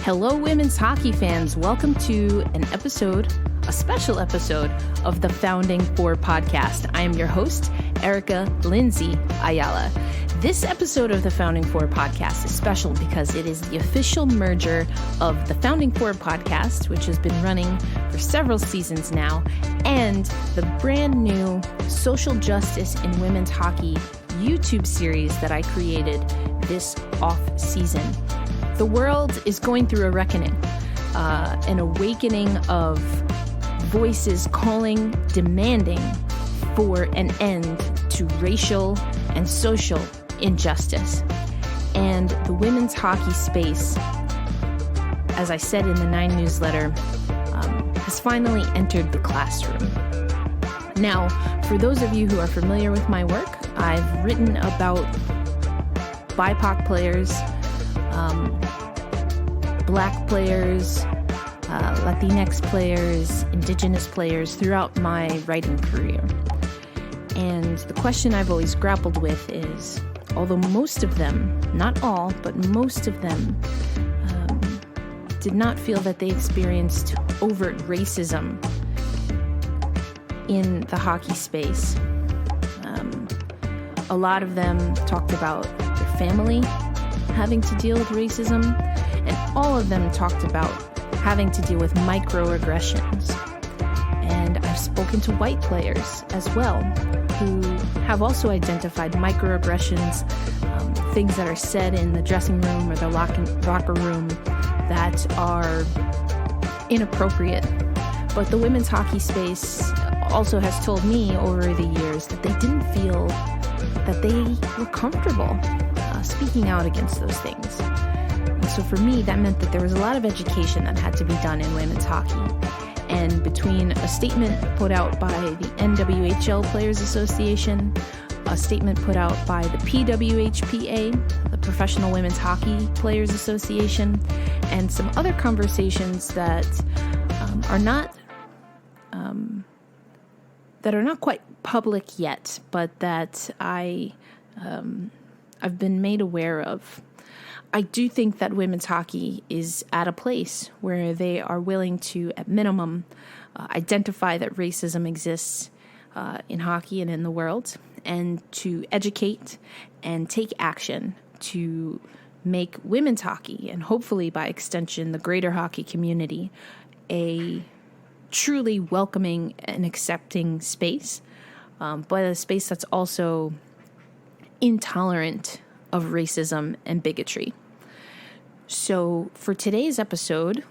Hello, women's hockey fans. Welcome to a special episode of the Founding Four podcast. I am your host, Erica Lindsay Ayala. This episode of the Founding Four podcast is special because it is the official merger of the Founding Four podcast, which has been running for several seasons now, and the brand new social justice in women's hockey YouTube series that I created this off season. The world is going through a reckoning, an awakening of voices calling, demanding for an end to racial and social injustice. And the women's hockey space, as I said in the 9 newsletter, has finally entered the classroom. Now, for those of you who are familiar with my work, I've written about BIPOC players, Black players, Latinx players, Indigenous players throughout my writing career. And the question I've always grappled with is, although most of them, not all, but most of them did not feel that they experienced overt racism in the hockey space. A lot of them talked about their family having to deal with racism, and all of them talked about having to deal with microaggressions. And I've spoken to white players as well who have also identified microaggressions, things that are said in the dressing room or the locker room that are inappropriate. But the women's hockey space also has told me over the years that they didn't feel that they were comfortable speaking out against those things. And so for me, that meant that there was a lot of education that had to be done in women's hockey. And between a statement put out by the NWHL Players Association, a statement put out by the PWHPA, the Professional Women's Hockey Players Association, and some other conversations that are not quite public yet, but that I've been made aware of. I do think that women's hockey is at a place where they are willing to, at minimum, identify that racism exists in hockey and in the world, and to educate and take action to make women's hockey, and hopefully by extension the greater hockey community, a truly welcoming and accepting space, but a space that's also intolerant of racism and bigotry. So for today's episode,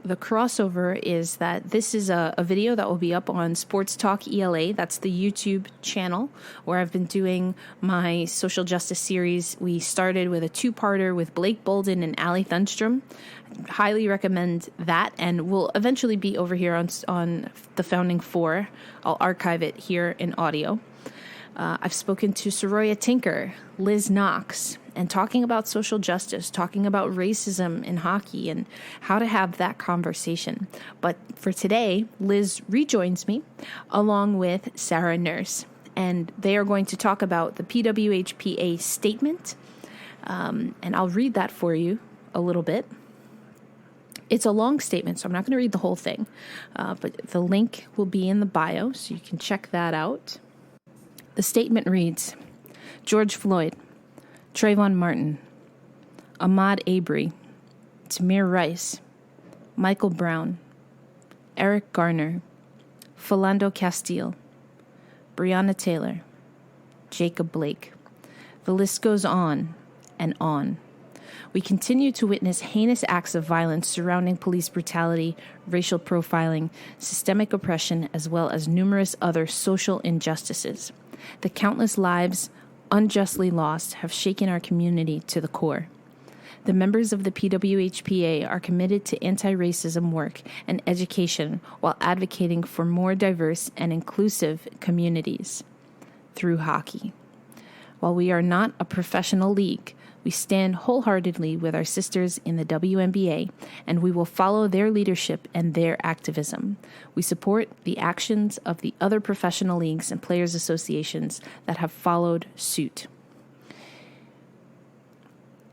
the crossover is that this is a video that will be up on Sports Talk ELA. That's the YouTube channel where I've been doing my social justice series. We started with a 2-parter with Blake Bolden and Ali Thunstrom. Highly recommend that, and will eventually be over here on the Founding Four. I'll archive it here in audio. I've spoken to Soraya Tinker, Liz Knox, and talking about social justice, talking about racism in hockey and how to have that conversation. But for today, Liz rejoins me along with Sarah Nurse, and they are going to talk about the PWHPA statement, and I'll read that for you a little bit. It's a long statement, so I'm not going to read the whole thing, but the link will be in the bio, so you can check that out. The statement reads, George Floyd, Trayvon Martin, Ahmaud Arbery, Tamir Rice, Michael Brown, Eric Garner, Philando Castile, Breonna Taylor, Jacob Blake. The list goes on and on. We continue to witness heinous acts of violence surrounding police brutality, racial profiling, systemic oppression, as well as numerous other social injustices. The countless lives unjustly lost have shaken our community to the core. The members of the PWHPA are committed to anti-racism work and education while advocating for more diverse and inclusive communities through hockey. While we are not a professional league, we stand wholeheartedly with our sisters in the WNBA, and we will follow their leadership and their activism. We support the actions of the other professional leagues and players' associations that have followed suit.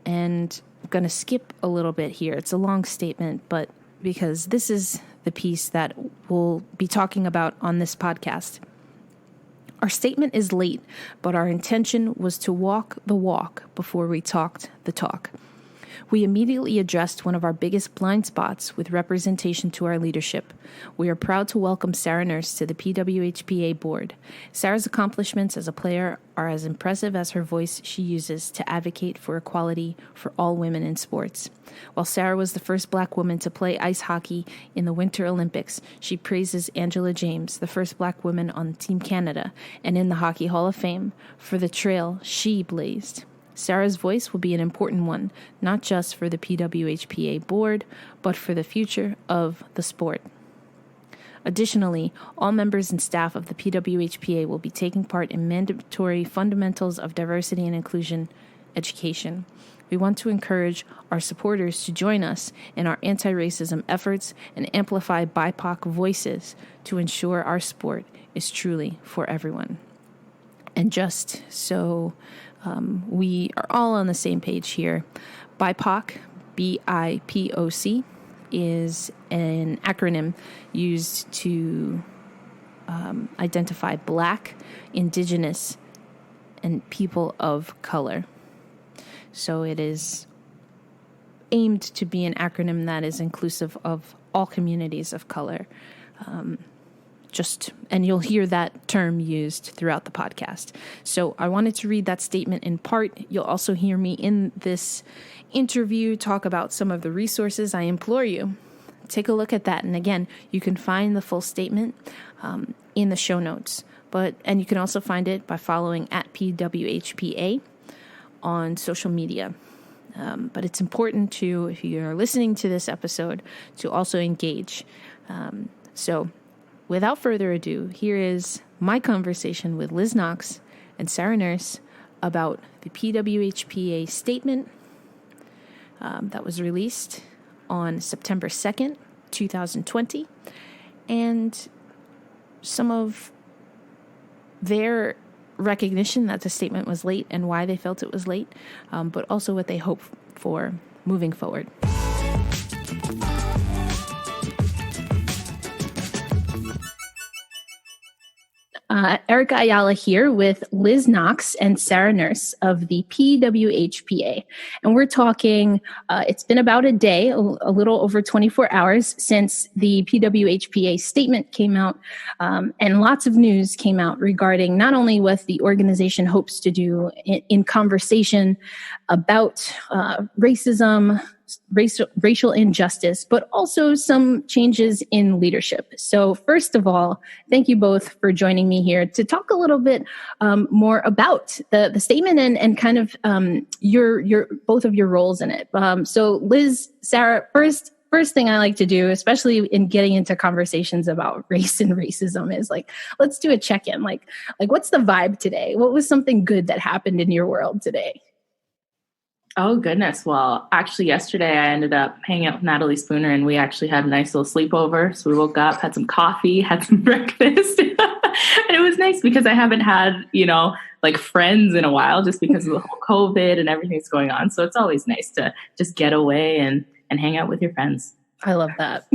And going to skip a little bit here. It's a long statement, but because this is the piece that we'll be talking about on this podcast. Our statement is late, but our intention was to walk the walk before we talked the talk. We immediately addressed one of our biggest blind spots with representation to our leadership. We are proud to welcome Sarah Nurse to the PWHPA board. Sarah's accomplishments as a player are as impressive as her voice she uses to advocate for equality for all women in sports. While Sarah was the first Black woman to play ice hockey in the Winter Olympics, she praises Angela James, the first Black woman on Team Canada and in the Hockey Hall of Fame, for the trail she blazed. Sarah's voice will be an important one, not just for the PWHPA board, but for the future of the sport. Additionally, all members and staff of the PWHPA will be taking part in mandatory fundamentals of diversity and inclusion education. We want to encourage our supporters to join us in our anti-racism efforts and amplify BIPOC voices to ensure our sport is truly for everyone. And just so we are all on the same page here, BIPOC, BIPOC, is an acronym used to identify Black, Indigenous, and people of color. So it is aimed to be an acronym that is inclusive of all communities of color. And you'll hear that term used throughout the podcast. So I wanted to read that statement in part. You'll also hear me in this interview talk about some of the resources. I implore you, take a look at that. And again, you can find the full statement in the show notes. And you can also find it by following at PWHPA on social media. But it's important to, if you're listening to this episode, to also engage. So without further ado, here is my conversation with Liz Knox and Sarah Nurse about the PWHPA statement that was released on September 2nd, 2020, and some of their recognition that the statement was late and why they felt it was late, but also what they hope for moving forward. Erica Ayala here with Liz Knox and Sarah Nurse of the PWHPA. And we're talking, it's been about a day, a little over 24 hours since the PWHPA statement came out, and lots of news came out regarding not only what the organization hopes to do in conversation about racism, racial injustice, but also some changes in leadership. So first of all, thank you both for joining me here to talk a little bit more about the statement and kind of your both of your roles in it. So Liz, Sarah, first thing I like to do, especially in getting into conversations about race and racism, is like, let's do a check-in. Like what's the vibe today? What was something good that happened in your world today? Oh, goodness. Well, actually, yesterday I ended up hanging out with Natalie Spooner, and we actually had a nice little sleepover. So we woke up, had some coffee, had some breakfast. And it was nice because I haven't had, like friends in a while just because of the whole COVID and everything that's going on. So it's always nice to just get away and hang out with your friends. I love that.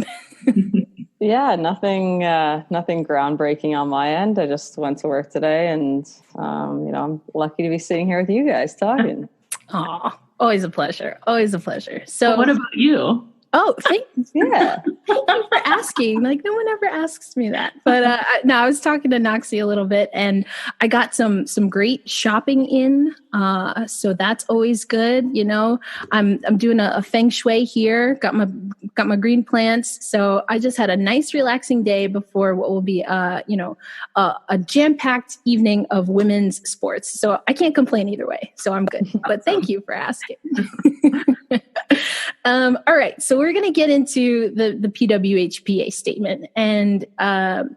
Yeah, nothing groundbreaking on my end. I just went to work today, and I'm lucky to be sitting here with you guys talking. Aw, always a pleasure. Always a pleasure. So, what about you? Oh, thank you for asking. Like, no one ever asks me that. But I was talking to Noxie a little bit, and I got some great shopping in. So that's always good. I'm doing a feng shui here. Got my green plants. So I just had a nice, relaxing day before what will be a jam-packed evening of women's sports. So I can't complain either way. So I'm good. But thank you for asking. All right, so we're going to get into the PWHPA statement, and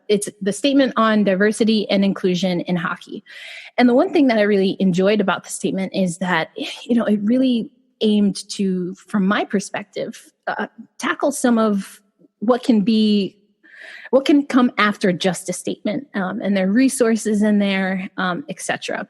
it's the statement on diversity and inclusion in hockey. And the one thing that I really enjoyed about the statement is that, it really aimed to, from my perspective, tackle some of what can come after just a statement, and there are resources in there, etc.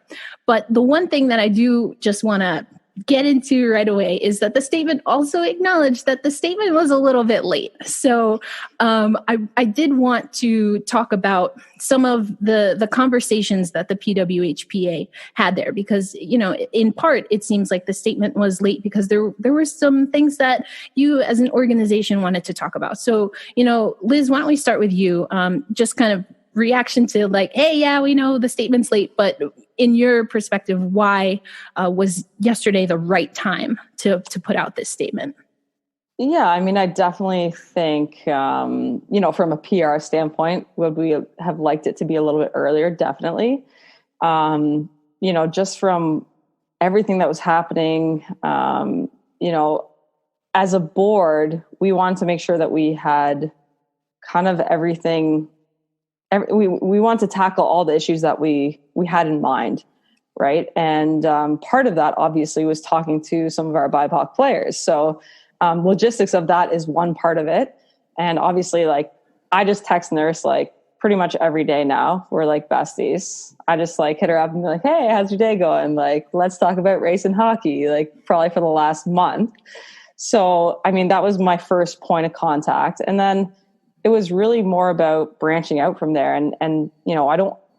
But the one thing that I do just want to get into right away is that the statement also acknowledged that the statement was a little bit late. So I did want to talk about some of the conversations that the PWHPA had there, because, in part, it seems like the statement was late because there were some things that you as an organization wanted to talk about. So, Liz, why don't we start with you? Just kind of reaction to like, hey, yeah, we know the statement's late, but in your perspective, why was yesterday the right time to put out this statement? Yeah, I mean, I definitely think, from a PR standpoint, would we have liked it to be a little bit earlier? Definitely. Just from everything that was happening, as a board, we wanted to make sure that we had kind of everything. We want to tackle all the issues that we had in mind, right? And part of that obviously was talking to some of our BIPOC players. So logistics of that is one part of it. And obviously, like, I just text Nurse like pretty much every day now. We're like besties. I just like hit her up and be like, hey, how's your day going? Like, let's talk about race and hockey, like probably for the last month. So, I mean, that was my first point of contact. And then it was really more about branching out from there. And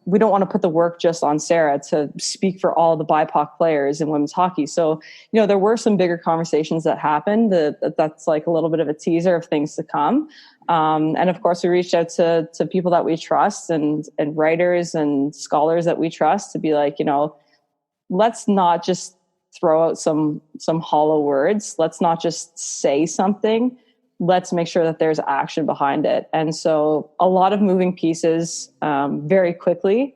we don't want to put the work just on Sarah to speak for all the BIPOC players in women's hockey. So, there were some bigger conversations that happened. That's like a little bit of a teaser of things to come. And of course, we reached out to people that we trust and writers and scholars that we trust to be like, let's not just throw out some hollow words. Let's not just say something. Let's make sure that there's action behind it. And so a lot of moving pieces very quickly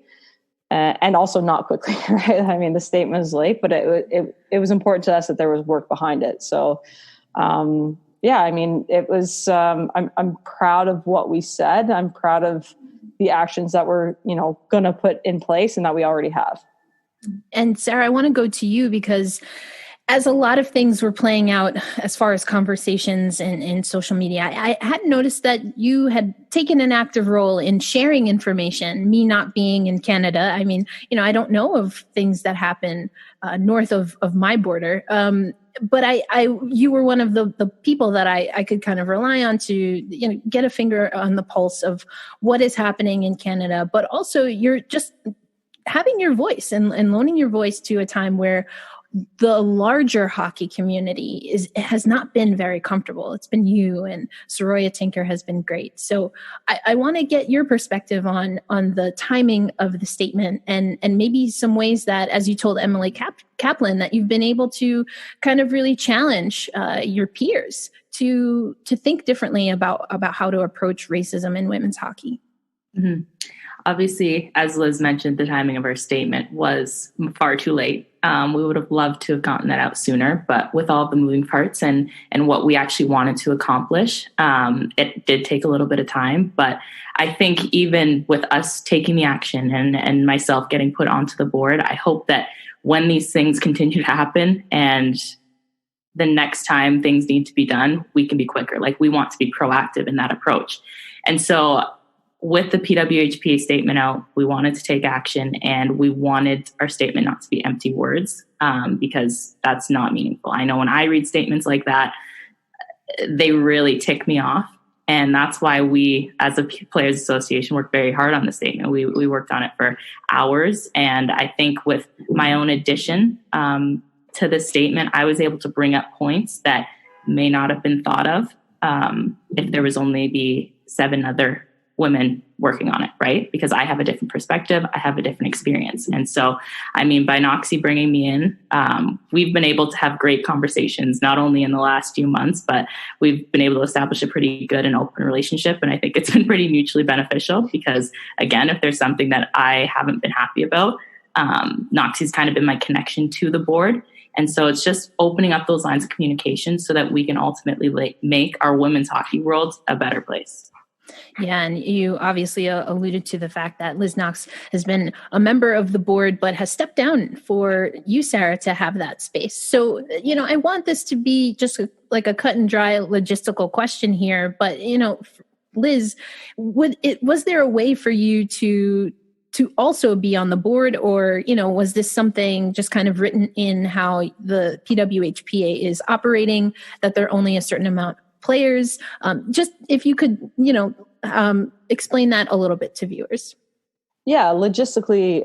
and also not quickly, right? I mean, the statement was late, but it was important to us that there was work behind it. So, I mean, it was, I'm proud of what we said. I'm proud of the actions that we're, going to put in place and that we already have. And Sarah, I want to go to you because as a lot of things were playing out as far as conversations in social media, I had noticed that you had taken an active role in sharing information, me not being in Canada. I mean, I don't know of things that happen north of my border. But you were one of the people that I could kind of rely on to, get a finger on the pulse of what is happening in Canada, but also you're just having your voice and loaning your voice to a time where the larger hockey community has not been very comfortable. It's been you and Soraya Tinker has been great. So I want to get your perspective on the timing of the statement and maybe some ways that, as you told Emily Kaplan, that you've been able to kind of really challenge your peers to think differently about how to approach racism in women's hockey. Mm-hmm. Obviously, as Liz mentioned, the timing of our statement was far too late. We would have loved to have gotten that out sooner, but with all the moving parts and what we actually wanted to accomplish, it did take a little bit of time. But I think even with us taking the action and myself getting put onto the board, I hope that when these things continue to happen and the next time things need to be done, we can be quicker. Like, we want to be proactive in that approach. And so with the PWHPA statement out, we wanted to take action and we wanted our statement not to be empty words because that's not meaningful. I know when I read statements like that, they really tick me off. And that's why we, as a Players Association, worked very hard on the statement. We worked on it for hours. And I think with my own addition to the statement, I was able to bring up points that may not have been thought of if there was only maybe 7 other women working on it, right? Because I have a different perspective, I have a different experience. And so, I mean, by Knoxy bringing me in, we've been able to have great conversations, not only in the last few months, but we've been able to establish a pretty good and open relationship. And I think it's been pretty mutually beneficial because, again, if there's something that I haven't been happy about, Knoxy's kind of been my connection to the board. And so it's just opening up those lines of communication so that we can ultimately make our women's hockey world a better place. Yeah, and you obviously alluded to the fact that Liz Knox has been a member of the board, but has stepped down for you, Sarah, to have that space. So, I want this to be just like a cut and dry logistical question here. But, Liz, was there a way for you to to also be on the board, or, was this something just kind of written in how the PWHPA is operating, that there are only a certain amount of players? Just if you could, explain that a little bit to viewers. Yeah, logistically,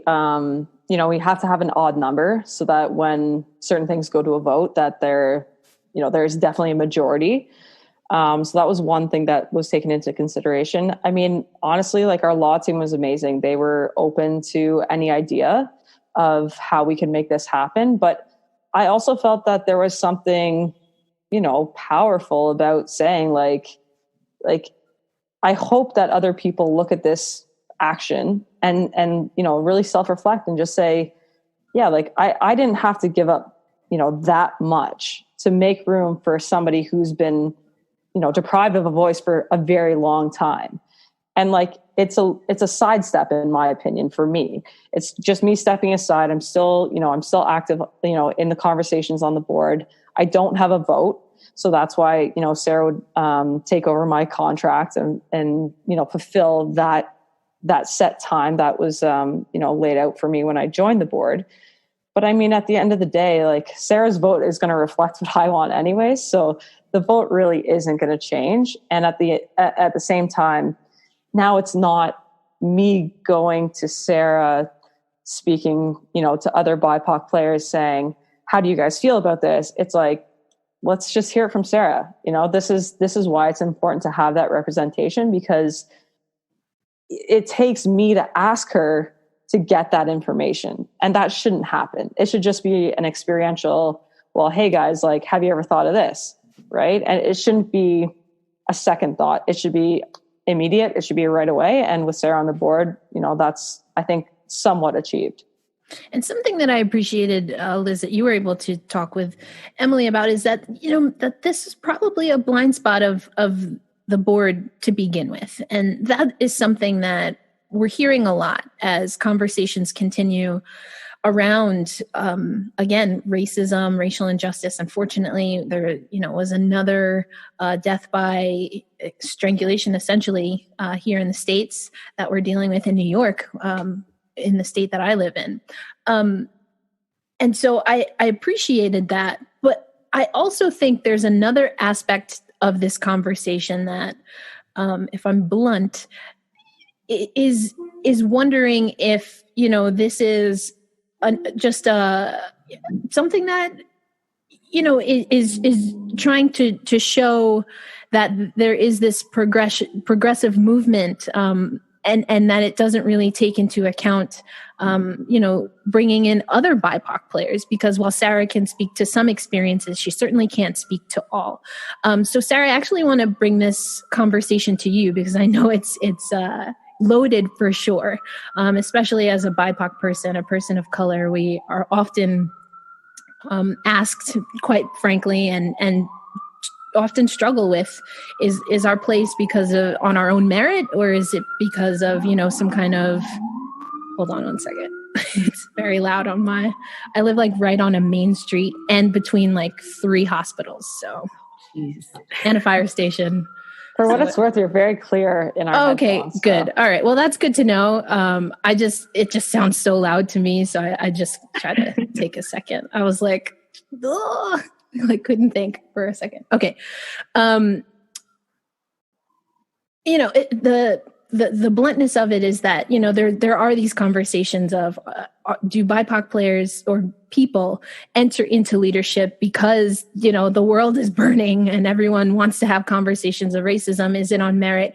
we have to have an odd number so that when certain things go to a vote, that there's definitely a majority. So that was one thing that was taken into consideration. I mean, honestly, like, our law team was amazing. They were open to any idea of how we can make this happen. But I also felt that there was something, powerful about saying like, I hope that other people look at this action and really self-reflect and just say, yeah, like, I didn't have to give up, that much to make room for somebody who's been, deprived of a voice for a very long time. And like, it's a sidestep, in my opinion, for me. It's just me stepping aside. I'm still active, in the conversations on the board. I don't have a vote. So that's why, Sarah would take over my contract and fulfill that set time that was, laid out for me when I joined the board. But I mean, at the end of the day, like, Sarah's vote is going to reflect what I want anyway. So the vote really isn't going to change. And at the same time, now it's not me going to Sarah speaking, to other BIPOC players saying, how do you guys feel about this? It's like, let's just hear it from Sarah. This is why it's important to have that representation, because it takes me to ask her to get that information. And that shouldn't happen. It should just be an experiential, well, hey guys, like, have you ever thought of this? Right. And it shouldn't be a second thought. It should be immediate. It should be right away. And with Sarah on the board, that's, I think, somewhat achieved. And something that I appreciated, Liz, that you were able to talk with Emily about is that, that this is probably a blind spot of the board to begin with. And that is something that we're hearing a lot as conversations continue around, again, racism, racial injustice. Unfortunately, there, was another death by strangulation, essentially, here in the States that we're dealing with in New York, in the state that I live in. And so I appreciated that. But I also think there's another aspect of this conversation that, if I'm blunt, is wondering if, this is just something that, is trying to show that there is this progressive movement, and that it doesn't really take into account, bringing in other BIPOC players, because while Sarah can speak to some experiences, she certainly can't speak to all. So Sarah, I actually want to bring this conversation to you, because I know it's loaded for sure, especially as a BIPOC person, a person of color. We are often asked, quite frankly, and often struggle with, is our place because of on our own merit, or is it because of some kind of, hold on one second, it's very loud on I live like right on a main street and between like 3 hospitals, so Jeez. And a fire station. For what it's worth, you're very clear in our okay, headphones, good. So. All right. Well, that's good to know. It just sounds so loud to me. So I just tried to take a second. I was like, ugh, I couldn't think for a second. Okay. The bluntness of it is that, there are these conversations of, do BIPOC players or people enter into leadership because, the world is burning and everyone wants to have conversations of racism? Is it on merit?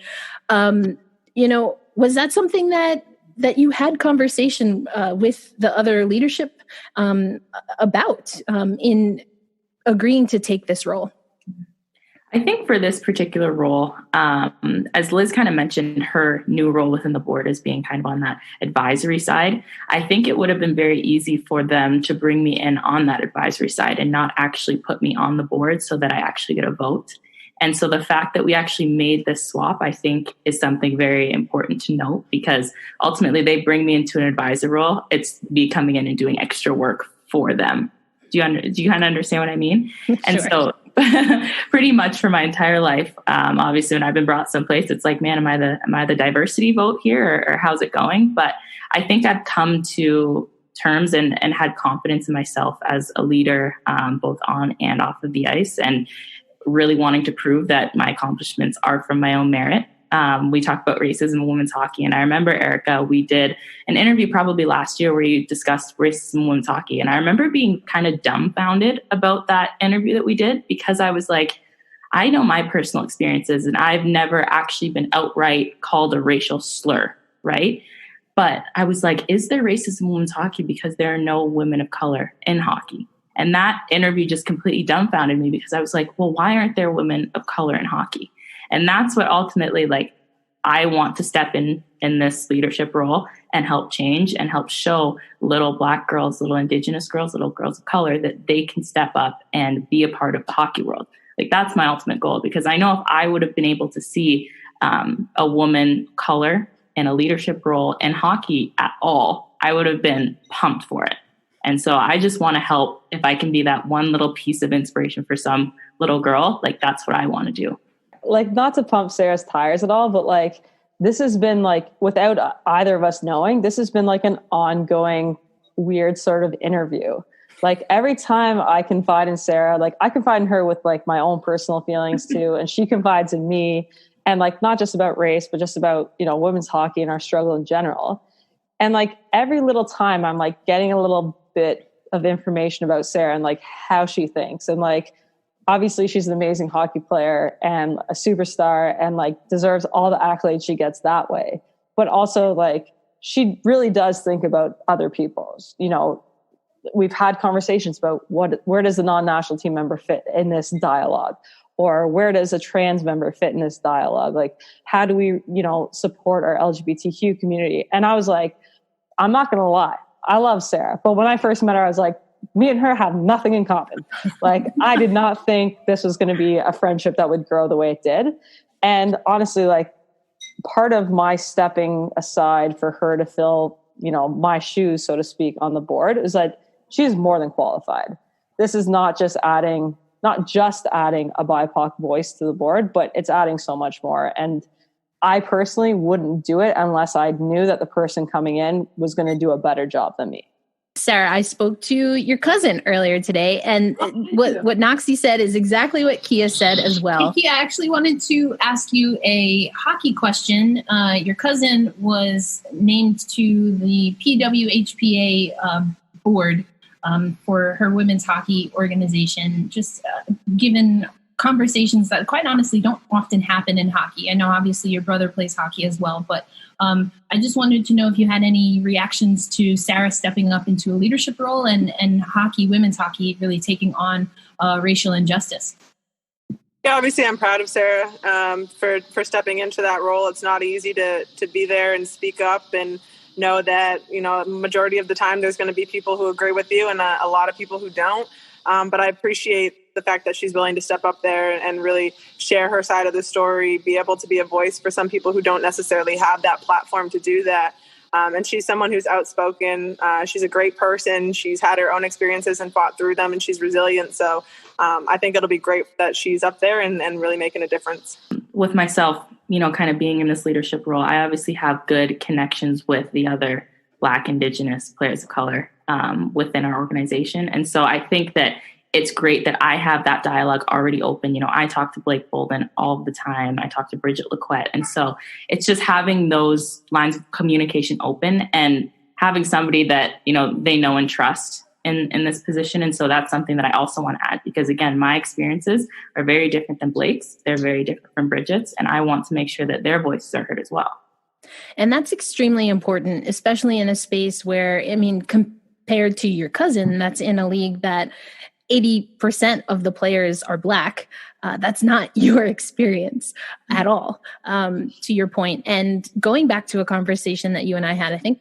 Was that something that you had conversation with the other leadership about in agreeing to take this role? I think for this particular role, as Liz kind of mentioned, her new role within the board is being kind of on that advisory side. I think it would have been very easy for them to bring me in on that advisory side and not actually put me on the board so that I actually get a vote. And so the fact that we actually made this swap, I think, is something very important to note, because ultimately they bring me into an advisor role. It's me coming in and doing extra work for them. Do you kind of understand what I mean? Sure. And so pretty much for my entire life. Obviously, when I've been brought someplace, it's like, man, am I the diversity vote here, or how's it going? But I think I've come to terms and had confidence in myself as a leader, both on and off of the ice, and really wanting to prove that my accomplishments are from my own merit. We talked about racism in women's hockey. And I remember, Erica, we did an interview probably last year where you discussed racism in women's hockey. And I remember being kind of dumbfounded about that interview that we did, because I was like, I know my personal experiences and I've never actually been outright called a racial slur, right? But I was like, is there racism in women's hockey because there are no women of color in hockey? And that interview just completely dumbfounded me, because I was like, well, why aren't there women of color in hockey? And that's what ultimately, like, I want to step in this leadership role and help change and help show little Black girls, little Indigenous girls, little girls of color that they can step up and be a part of the hockey world. Like, that's my ultimate goal, because I know if I would have been able to see a woman color in a leadership role in hockey at all, I would have been pumped for it. And so I just want to help. If I can be that one little piece of inspiration for some little girl, like, that's what I want to do. Like, not to pump Sarah's tires at all, but like, this has been like, without either of us knowing, this has been like an ongoing weird sort of interview. Like, every time I confide in Sarah, like, I confide in her with like my own personal feelings too. And she confides in me, and like, not just about race, but just about, women's hockey and our struggle in general. And like, every little time I'm like getting a little bit of information about Sarah and like how she thinks. And like, obviously she's an amazing hockey player and a superstar and like deserves all the accolades she gets that way. But also, like, she really does think about other people's, we've had conversations about where does a non-national team member fit in this dialogue, or where does a trans member fit in this dialogue? Like, how do we, support our LGBTQ community? And I was like, I'm not going to lie, I love Sarah. But when I first met her, I was like, me and her have nothing in common. Like, I did not think this was going to be a friendship that would grow the way it did. And honestly, like, part of my stepping aside for her to fill, my shoes, so to speak, on the board is that she is more than qualified. This is not just adding a BIPOC voice to the board, but it's adding so much more. And I personally wouldn't do it unless I knew that the person coming in was going to do a better job than me. Sarah, I spoke to your cousin earlier today, and what Knoxy said is exactly what Kia said as well. Kia, I actually wanted to ask you a hockey question. Your cousin was named to the PWHPA board for her women's hockey organization, just given conversations that quite honestly don't often happen in hockey. I know obviously your brother plays hockey as well, but I just wanted to know if you had any reactions to Sarah stepping up into a leadership role and hockey, women's hockey, really taking on racial injustice. Yeah, obviously I'm proud of Sarah for stepping into that role. It's not easy to be there and speak up and know that, majority of the time there's going to be people who agree with you and a lot of people who don't. But I appreciate the fact that she's willing to step up there and really share her side of the story, be able to be a voice for some people who don't necessarily have that platform to do that. And she's someone who's outspoken. She's a great person. She's had her own experiences and fought through them, and she's resilient. So I think it'll be great that she's up there and really making a difference. With myself, kind of being in this leadership role, I obviously have good connections with the other Black, Indigenous players of color within our organization. And so I think that it's great that I have that dialogue already open. I talk to Blake Bolden all the time. I talk to Bridget Laquette. And so it's just having those lines of communication open and having somebody that, they know and trust in this position. And so that's something that I also want to add, because again, my experiences are very different than Blake's. They're very different from Bridget's. And I want to make sure that their voices are heard as well. And that's extremely important, especially in a space where, compared to your cousin, that's in a league that 80% of the players are Black. That's not your experience at all, to your point. And going back to a conversation that you and I had, I think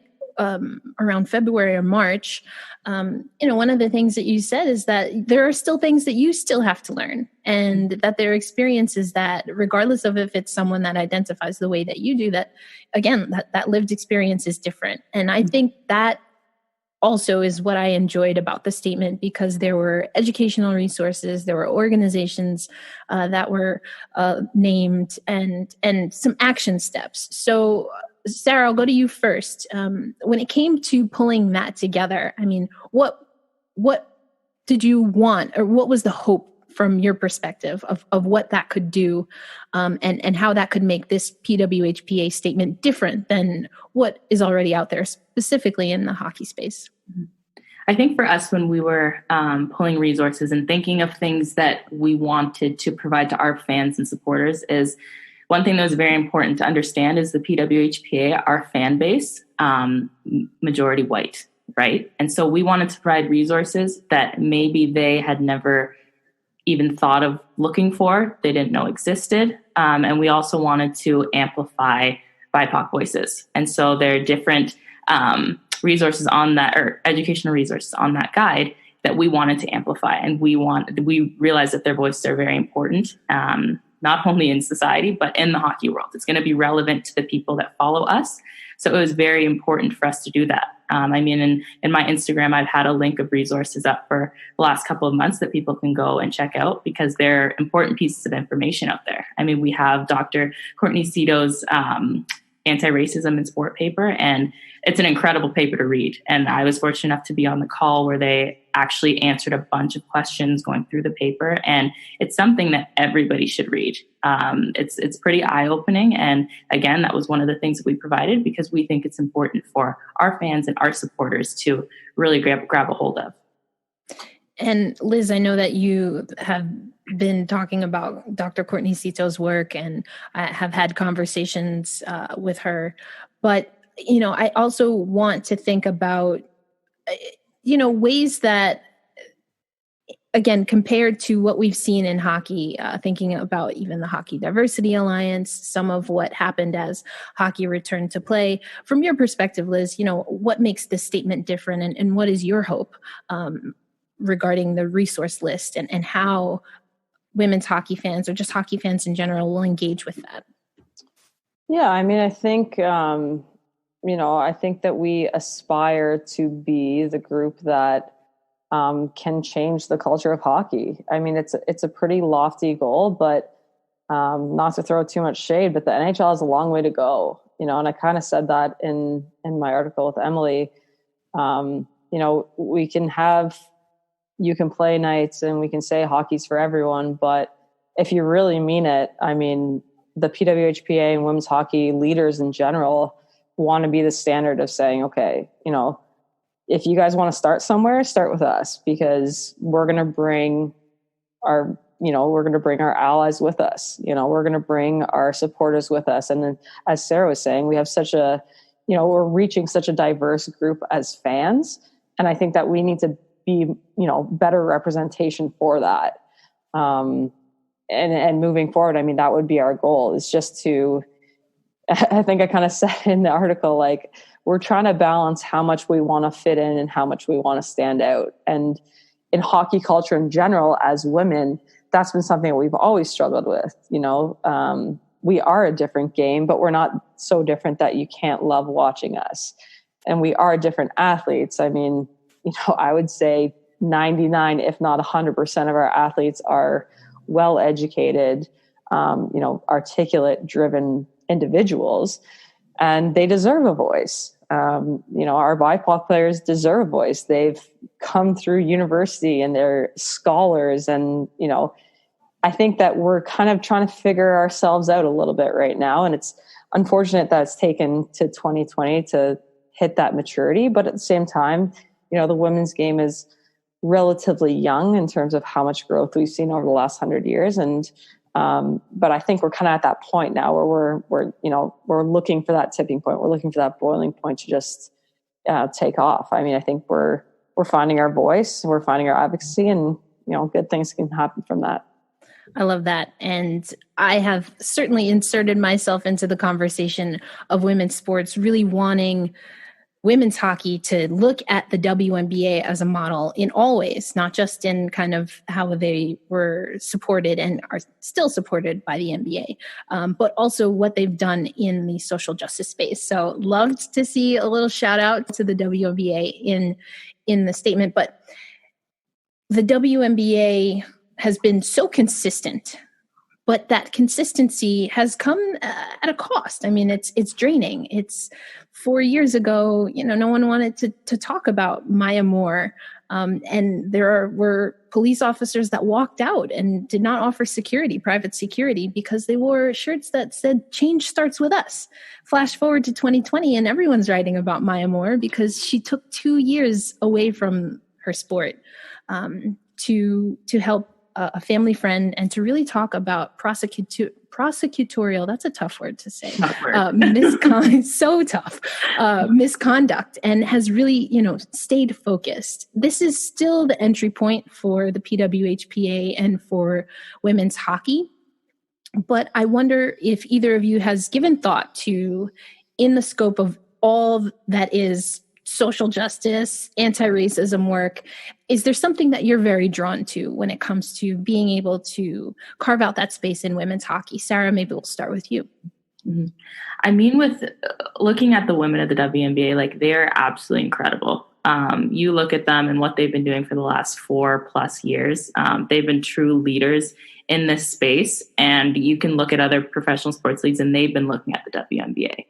around February or March, one of the things that you said is that there are still things that you still have to learn, and that there are experiences that, regardless of if it's someone that identifies the way that you do, that again, that lived experience is different. And I think that also is what I enjoyed about the statement, because there were educational resources, there were organizations that were named, and some action steps. So, Sarah, I'll go to you first. When it came to pulling that together, I mean, what did you want, or what was the hope from your perspective of what that could do, and how that could make this PWHPA statement different than what is already out there, specifically in the hockey space? I think for us, when we were pulling resources and thinking of things that we wanted to provide to our fans and supporters, is one thing that was very important to understand is the PWHPA, our fan base, majority white, right? And so we wanted to provide resources that maybe they had never even thought of looking for, they didn't know existed. And we also wanted to amplify BIPOC voices. And so there are different resources on that, or educational resources on that guide, that we wanted to amplify. And we realized that their voices are very important, not only in society, but in the hockey world. It's going to be relevant to the people that follow us. So it was very important for us to do that. I mean, in my Instagram, I've had a link of resources up for the last couple of months that people can go and check out, because they're important pieces of information out there. I mean, we have Dr. Courtney Cito's Anti-Racism in Sport paper, and it's an incredible paper to read. And I was fortunate enough to be on the call where they actually answered a bunch of questions going through the paper. And it's something that everybody should read. It's pretty eye-opening. And again, that was one of the things that we provided, because we think it's important for our fans and our supporters to really grab a hold of. And Liz, I know that you have been talking about Dr. Courtney Cito's work, and I have had conversations with her. But, you know, I also want to think about, you know, ways that, again, compared to what we've seen in hockey, thinking about even the Hockey Diversity Alliance, some of what happened as hockey returned to play. From your perspective, Liz, you know, what makes this statement different, and what is your hope regarding the resource list, and how women's hockey fans, or just hockey fans in general, will engage with that? Yeah, I mean, I think, I think that we aspire to be the group that can change the culture of hockey. I mean, it's a pretty lofty goal, but not to throw too much shade, but the NHL has a long way to go, you know, and I kind of said that in my article with Emily. We can have you can play nights and we can say hockey's for everyone, but if you really mean it, I mean, the PWHPA and women's hockey leaders in general want to be the standard of saying, okay, you know, if you guys want to start somewhere, start with us, because we're going to bring our allies with us. You know, we're going to bring our supporters with us. And then, as Sarah was saying, we have we're reaching such a diverse group as fans. And I think that we need to be, better representation for that. And moving forward, I mean, that would be our goal, is just to, I think I kind of said in the article, like, we're trying to balance how much we want to fit in and how much we want to stand out. And in hockey culture in general, as women, that's been something that we've always struggled with. We are a different game, but we're not so different that you can't love watching us. And we are different athletes. I mean, I would say 99, if not 100% of our athletes are well-educated, articulate, driven individuals, and they deserve a voice. Our BIPOC players deserve a voice. They've come through university and they're scholars. And, I think that we're kind of trying to figure ourselves out a little bit right now. And it's unfortunate that it's taken to 2020 to hit that maturity. But at the same time, the women's game is relatively young in terms of how much growth we've seen over the last 100 years. And, but I think we're kind of at that point now where we're looking for that tipping point. We're looking for that boiling point to just take off. I mean, I think we're finding our voice, we're finding our advocacy, and, good things can happen from that. I love that. And I have certainly inserted myself into the conversation of women's sports, really wanting women's hockey to look at the WNBA as a model in all ways, not just in kind of how they were supported and are still supported by the NBA, but also what they've done in the social justice space. So loved to see a little shout out to the WNBA in the statement. But the WNBA has been so consistent, but that consistency has come at a cost. I mean, it's draining. It's 4 years ago, no one wanted to talk about Maya Moore. And there were police officers that walked out and did not offer private security, because they wore shirts that said change starts with us. Flash forward to 2020 and everyone's writing about Maya Moore because she took 2 years away from her sport to help a family friend and to really talk about prosecutorial, that's a tough word to say, so tough, misconduct, and has really, stayed focused. This is still the entry point for the PWHPA and for women's hockey. But I wonder if either of you has given thought to, in the scope of all that is social justice, anti-racism work, is there something that you're very drawn to when it comes to being able to carve out that space in women's hockey? Sarah, maybe we'll start with you. Mm-hmm. I mean, with looking at the women of the WNBA, like, they're absolutely incredible. You look at them and what they've been doing for the last 4+ years. They've been true leaders in this space. And you can look at other professional sports leagues and they've been looking at the WNBA.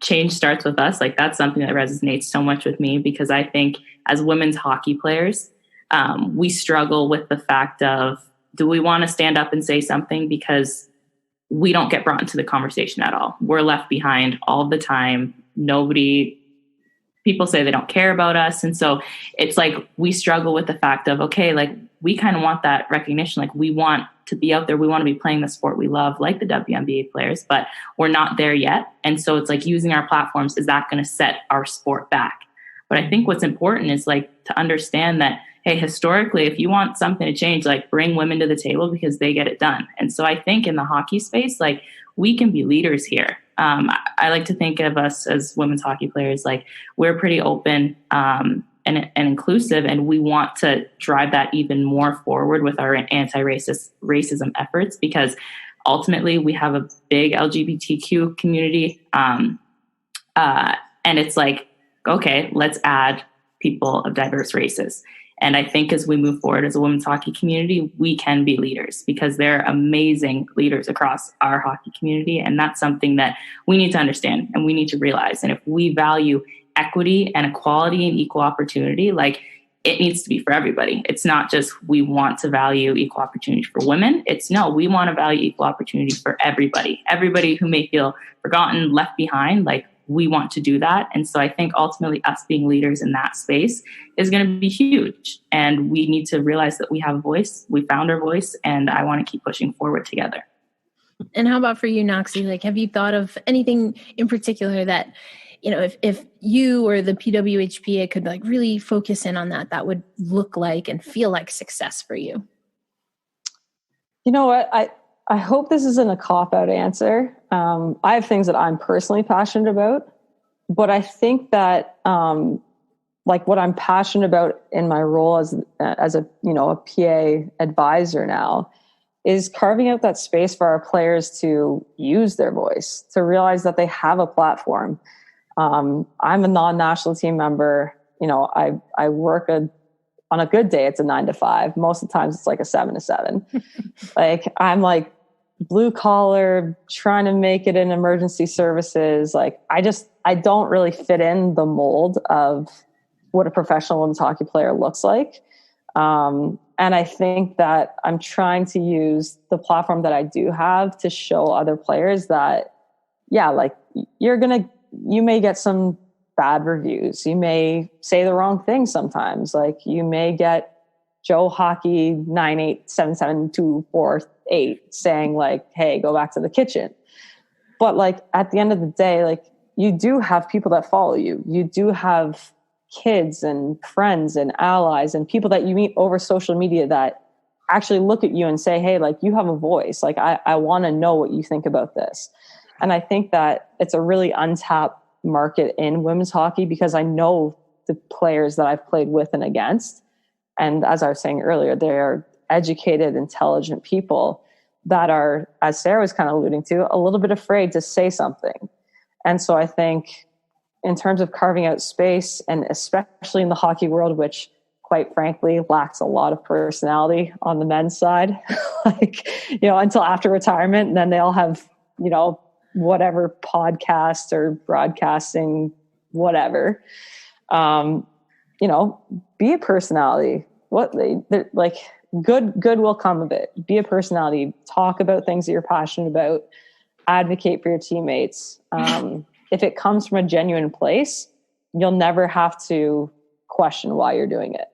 Change starts with us. Like, that's something that resonates so much with me, because I think as women's hockey players, we struggle with the fact of, do we want to stand up and say something? Because we don't get brought into the conversation at all. We're left behind all the time. People say they don't care about us. And so it's like, we struggle with the fact of, okay, like, we kind of want that recognition. Like, we want to be out there. We want to be playing the sport we love, like the WNBA players, but we're not there yet. And so it's like, using our platforms, is that going to set our sport back? But I think what's important is, like, to understand that, hey, historically, if you want something to change, like, bring women to the table, because they get it done. And so I think in the hockey space, like, we can be leaders here. I like to think of us as women's hockey players, like, we're pretty open and inclusive, and we want to drive that even more forward with our racism efforts, because ultimately we have a big LGBTQ community. And it's like, okay, let's add people of diverse races. And I think as we move forward as a women's hockey community, we can be leaders, because they're amazing leaders across our hockey community. And that's something that we need to understand and we need to realize. And if we value equity and equality and equal opportunity, like, it needs to be for everybody. It's not just, we want to value equal opportunity for women. It's no, we want to value equal opportunity for everybody who may feel forgotten, left behind. Like, we want to do that. And so I think ultimately us being leaders in that space is going to be huge. And we need to realize that we have a voice. We found our voice, and I want to keep pushing forward together. And how about for you, Knoxy? Like, have you thought of anything in particular that, if you or the PWHPA could, like, really focus in on that would look like and feel like success for you? You know what? I hope this isn't a cop-out answer. I have things that I'm personally passionate about, but I think that like, what I'm passionate about in my role as a a PA advisor now is carving out that space for our players to use their voice, to realize that they have a platform. I'm a non-national team member. I work on a good day, it's a 9 to 5. Most of the times it's like a 7 to 7. Like, I'm like blue collar, trying to make it in emergency services. Like, I don't really fit in the mold of what a professional women's hockey player looks like. And I think that I'm trying to use the platform that I do have to show other players that, yeah, like, you may get some bad reviews. You may say the wrong thing sometimes. Like, you may get Joe Hockey 9877248 saying, like, hey, go back to the kitchen. But, like, at the end of the day, like, you do have people that follow you. You do have kids and friends and allies and people that you meet over social media that actually look at you and say, hey, like, you have a voice. Like, I want to know what you think about this. And I think that it's a really untapped market in women's hockey because I know the players that I've played with and against. And as I was saying earlier, they are educated, intelligent people that are, as Sarah was kind of alluding to, a little bit afraid to say something. And so I think in terms of carving out space, and especially in the hockey world, which quite frankly lacks a lot of personality on the men's side, like, until after retirement, and then they all have, whatever podcast or broadcasting, whatever, be a personality. They're like, good will come of it. Be a personality, talk about things that you're passionate about, advocate for your teammates. If it comes from a genuine place, you'll never have to question why you're doing it.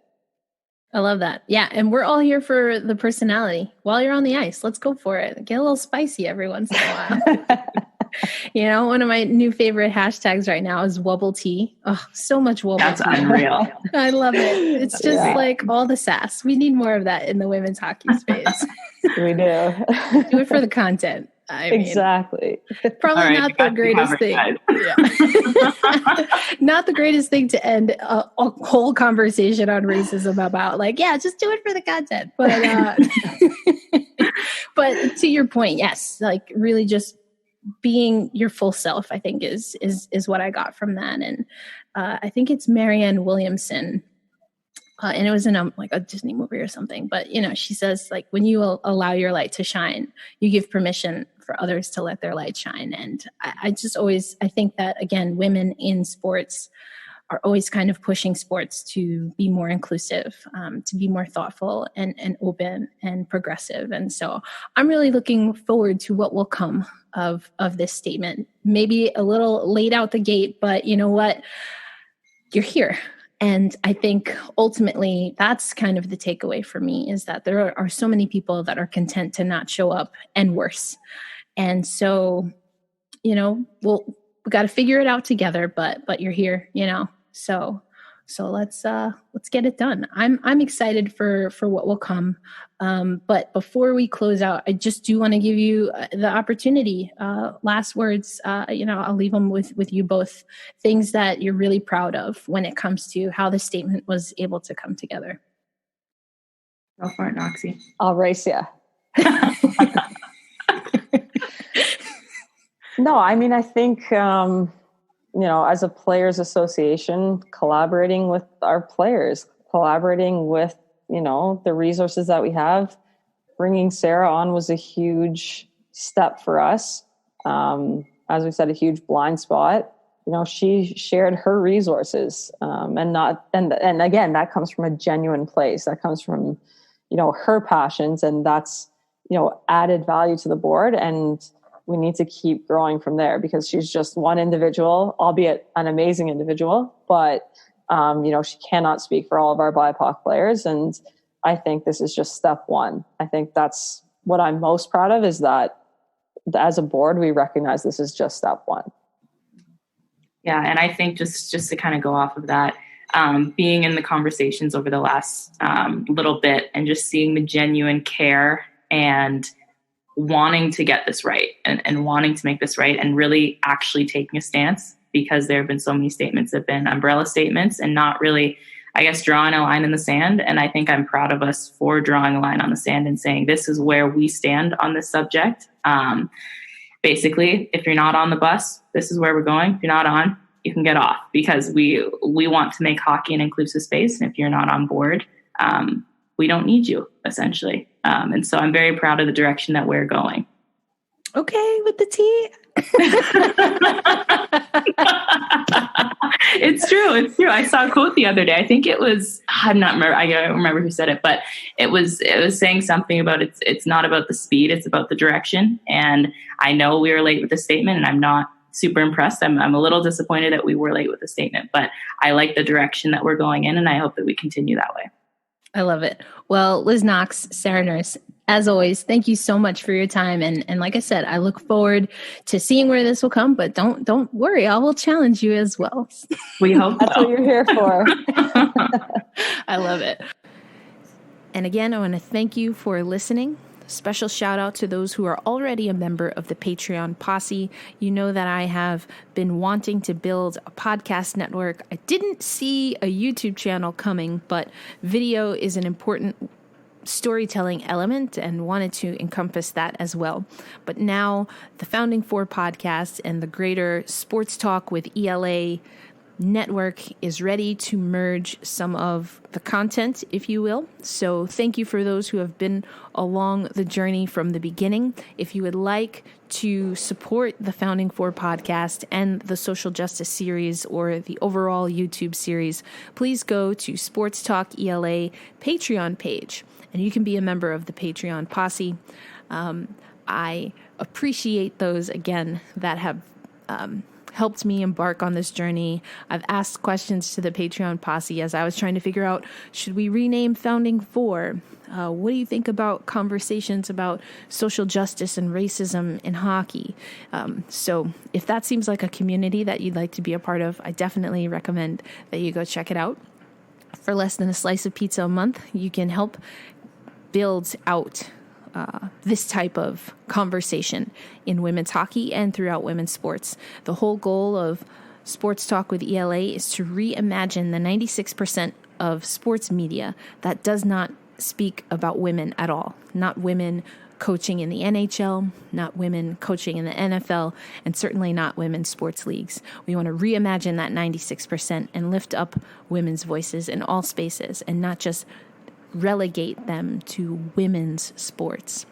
I love that. Yeah. And we're all here for the personality while you're on the ice. Let's go for it. Get a little spicy every once in a while. One of my new favorite hashtags right now is wobble tea. Oh, so much wobble That's tea. unreal. I love it. It's just like all the sass. We need more of that in the women's hockey space. We do. Do it for the content. Exactly. Probably not the greatest thing. Yeah. Not the greatest thing to end a whole conversation on racism about. Like, yeah, just do it for the content. But but to your point, yes, like really just being your full self, I think is what I got from that. And I think it's Marianne Williamson. And it was in a Disney movie or something, but she says, like, when you allow your light to shine, you give permission for others to let their light shine. And I think that, again, women in sports are always kind of pushing sports to be more inclusive, to be more thoughtful and open and progressive. And so I'm really looking forward to what will come of this statement. Maybe a little late out the gate, but you know what? You're here. And I think ultimately that's kind of the takeaway for me, is that there are so many people that are content to not show up, and worse. And so, we got to figure it out together, but you're here, So let's get it done. I'm excited for what will come. But before we close out, I just do want to give you the opportunity. Last words. I'll leave them with you both. Things that you're really proud of when it comes to how the statement was able to come together. Go for it, Knoxy. I'll race you. No, I think. As a players association, collaborating with our players, collaborating with, the resources that we have, bringing Sarah on was a huge step for us. As we said, a huge blind spot. She shared her resources, and again, that comes from a genuine place. That comes from, her passions, and that's, added value to the board. And we need to keep growing from there, because she's just one individual, albeit an amazing individual, but, she cannot speak for all of our BIPOC players. And I think this is just step one. I think that's what I'm most proud of, is that as a board, we recognize this is just step one. Yeah. And I think just to kind of go off of that, being in the conversations over the last little bit, and just seeing the genuine care and wanting to get this right, and wanting to make this right, and really actually taking a stance, because there have been so many statements that have been umbrella statements and not really, I guess, drawing a line in the sand. And I think I'm proud of us for drawing a line on the sand and saying, this is where we stand on this subject. Basically, if you're not on the bus, this is where we're going. If you're not on, you can get off, because we want to make hockey an inclusive space. And if you're not on board, we don't need you, essentially. And so I'm very proud of the direction that we're going. Okay, with the tea. It's true. I saw a quote the other day. I think it was, I don't remember who said it, but it was saying something about it's not about the speed, it's about the direction. And I know we were late with the statement, and I'm not super impressed. I'm a little disappointed that we were late with the statement, but I like the direction that we're going in, and I hope that we continue that way. I love it. Well, Liz Knox, Sarah Nurse, as always, thank you so much for your time. And like I said, I look forward to seeing where this will come, but don't worry, I will challenge you as well. We hope that's what you're here for. I love it. And again, I want to thank you for listening. special shout out to those who are already a member of the Patreon posse. You know that I have been wanting to build a podcast network. I didn't see a YouTube channel coming, but video is an important storytelling element and wanted to encompass that as well. But now the Founding Four podcast and the greater Sports Talk with ELA network is ready to merge some of the content, if you will. So thank you for those who have been along the journey from the beginning. If you would like to support the Founding Four podcast and the social justice series or the overall YouTube series, please go to Sports Talk ELA Patreon page and you can be a member of the Patreon posse. I appreciate those, again, that have helped me embark on this journey. I've asked questions to the Patreon posse as I was trying to figure out, should we rename Founding Four? What do you think about conversations about social justice and racism in hockey? So if that seems like a community that you'd like to be a part of, I definitely recommend that you go check it out. For less than a slice of pizza a month, you can help build out this type of conversation in women's hockey and throughout women's sports. The whole goal of Sports Talk with ELA is to reimagine the 96% of sports media that does not speak about women at all. Not women coaching in the NHL, not women coaching in the NFL, and certainly not women's sports leagues. We want to reimagine that 96% and lift up women's voices in all spaces and not just relegate them to women's sports,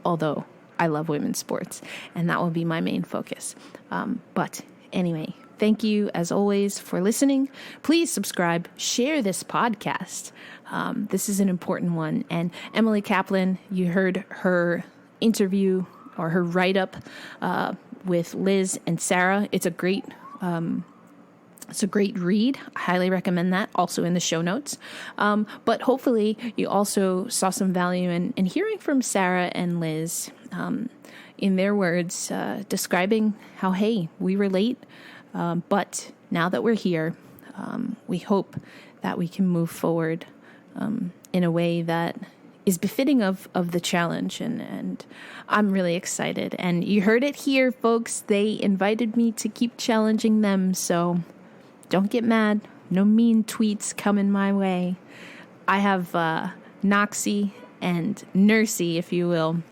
although I love women's sports, and that will be my main focus. But anyway, thank you as always for listening. Please subscribe, share this podcast. This is an important one. And Emily Kaplan, you heard her interview or her write-up with Liz and Sarah. It's a great read. I highly recommend that, also in the show notes. But hopefully you also saw some value in hearing from Sarah and Liz in their words, describing how, hey, we relate, but now that we're here, we hope that we can move forward in a way that is befitting of the challenge. And I'm really excited. And you heard it here, folks. They invited me to keep challenging them, so don't get mad. No mean tweets coming my way. I have Knoxy and Nursey, if you will.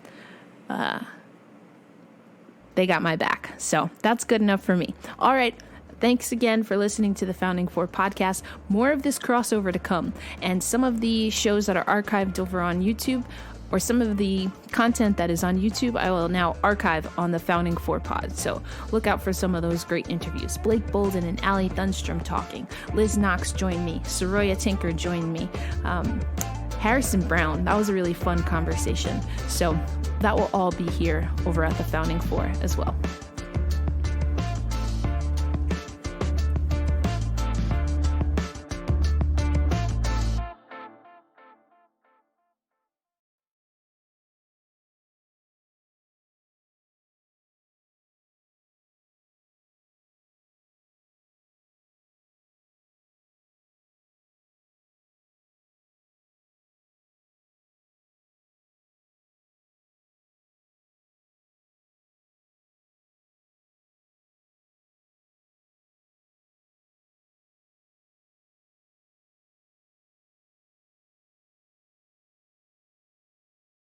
They got my back. So that's good enough for me. All right. Thanks again for listening to the Founding Four podcast. More of this crossover to come. And some of the shows that are archived over on YouTube, or some of the content that is on YouTube, I will now archive on the Founding Four pod. So look out for some of those great interviews. Blake Bolden and Allie Thunstrom talking. Liz Knox joined me. Soroya Tinker joined me. Harrison Brown, that was a really fun conversation. So that will all be here over at the Founding Four as well.